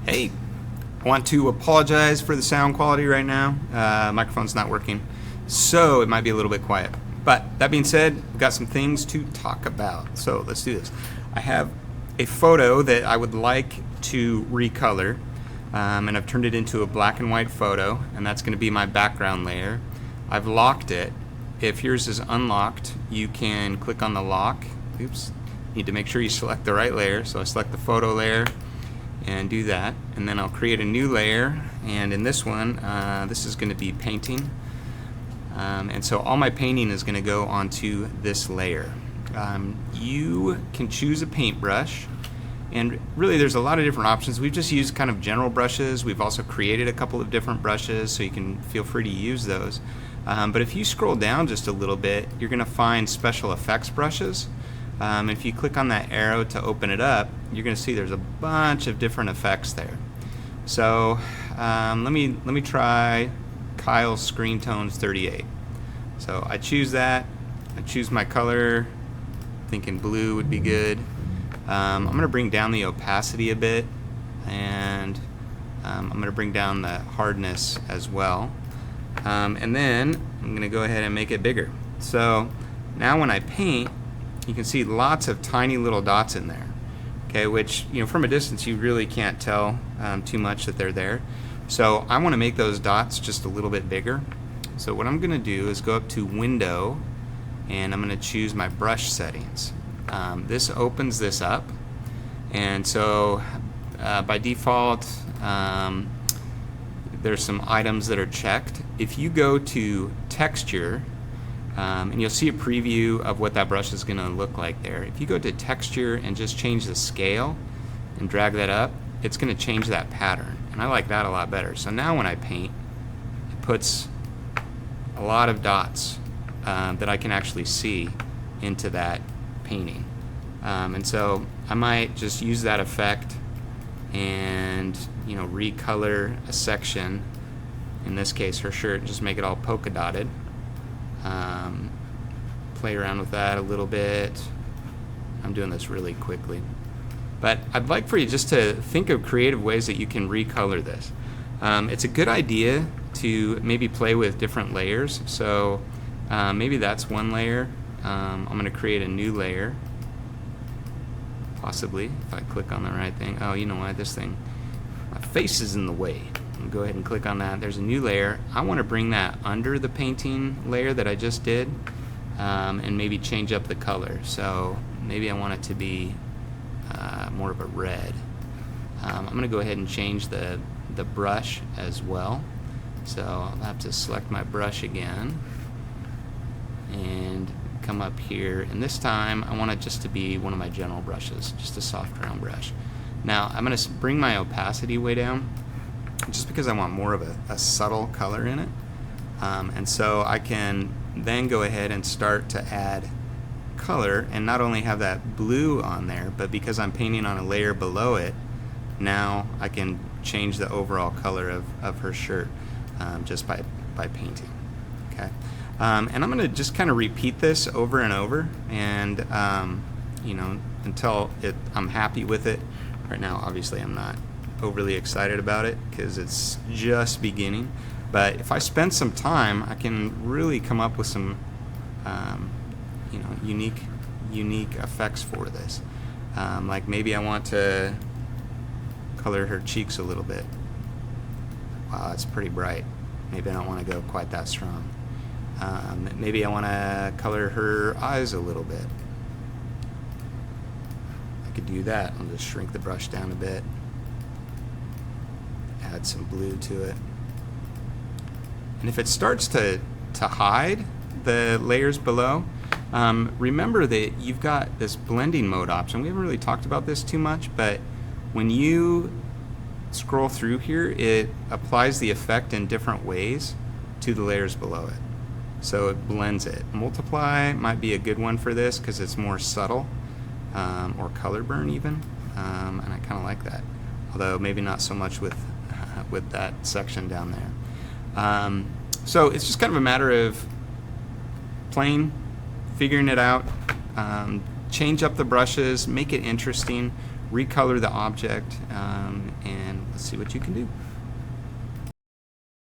Hey, I want to apologize for the sound quality right now. Microphone's not working, so it might be a little bit quiet. But that being said, we've got some things to talk about. So let's do this. I have a photo that I would like to recolor, and I've turned it into a black and white photo, and that's going to be my background layer. I've locked it. If yours is unlocked, you can click on the lock. Oops. Need to make sure you select the right layer. So I select the photo layer and do that, and then I'll create a new layer, and in this one this is going to be painting, and so all my painting is going to go onto this layer. You can choose a paintbrush, and really there's a lot of different options. We've just used kind of general brushes. We've also created a couple of different brushes, so you can feel free to use those, but if you scroll down just a little bit, you're going to find special effects brushes. If you click on that arrow to open it up, you're going to see there's a bunch of different effects there. So let me try Kyle's Screen Tones 38. So I choose that. I choose my color, thinking blue would be good. I'm going to bring down the opacity a bit, and I'm going to bring down the hardness as well. And then I'm going to go ahead and make it bigger. So now when I paint, you can see lots of tiny little dots in there, okay, which, you know, from a distance you really can't tell too much that they're there. So I want to make those dots just a little bit bigger. So what I'm going to do is go up to Window, and I'm going to choose my brush settings. This opens this up, and so by default there's some items that are checked. If you go to Texture, and you'll see a preview of what that brush is going to look like there. If you go to Texture and just change the scale and drag that up, it's going to change that pattern, and I like that a lot better. So now when I paint, it puts a lot of dots that I can actually see into that painting, and so I might just use that effect and, you know, recolor a section. In this case, her shirt, just make it all polka dotted. Play around with that a little bit. I'm doing this really quickly, but I'd like for you just to think of creative ways that you can recolor this. It's a good idea to maybe play with different layers. So maybe that's one layer. I'm going to create a new layer, possibly if I click on the right thing. Oh, you know what, this thing, my face is in the way. I'll go ahead and click on that. There's a new layer. I want to bring that under the painting layer that I just did, and maybe change up the color. So maybe I want it to be more of a red. I'm going to go ahead and change the brush as well. So I'll have to select my brush again and come up here, and this time I want it just to be one of my general brushes, just a soft round brush. Now I'm going to bring my opacity way down, just because I want more of a subtle color in it, and so I can then go ahead and start to add color, and not only have that blue on there, but because I'm painting on a layer below it, now I can change the overall color of her shirt just by painting. Okay, and I'm going to just kind of repeat this over and over, and you know, until I'm happy with it. Right now, obviously, I'm not overly excited about it because it's just beginning, but if I spend some time, I can really come up with some you know, unique effects for this. Like maybe I want to color her cheeks a little bit. Wow, that's pretty bright. Maybe I don't want to go quite that strong. Maybe I want to color her eyes a little bit. I could do that. I'll just shrink the brush down a bit, add some blue to it, and if it starts to hide the layers below, remember that you've got this blending mode option. We haven't really talked about this too much, but when you scroll through here, it applies the effect in different ways to the layers below it, so it blends it. Multiply might be a good one for this because it's more subtle, or color burn even, and I kind of like that, although maybe not so much with that section down there. So it's just kind of a matter of playing, figuring it out, change up the brushes, make it interesting. recolor the object, and let's see what you can do.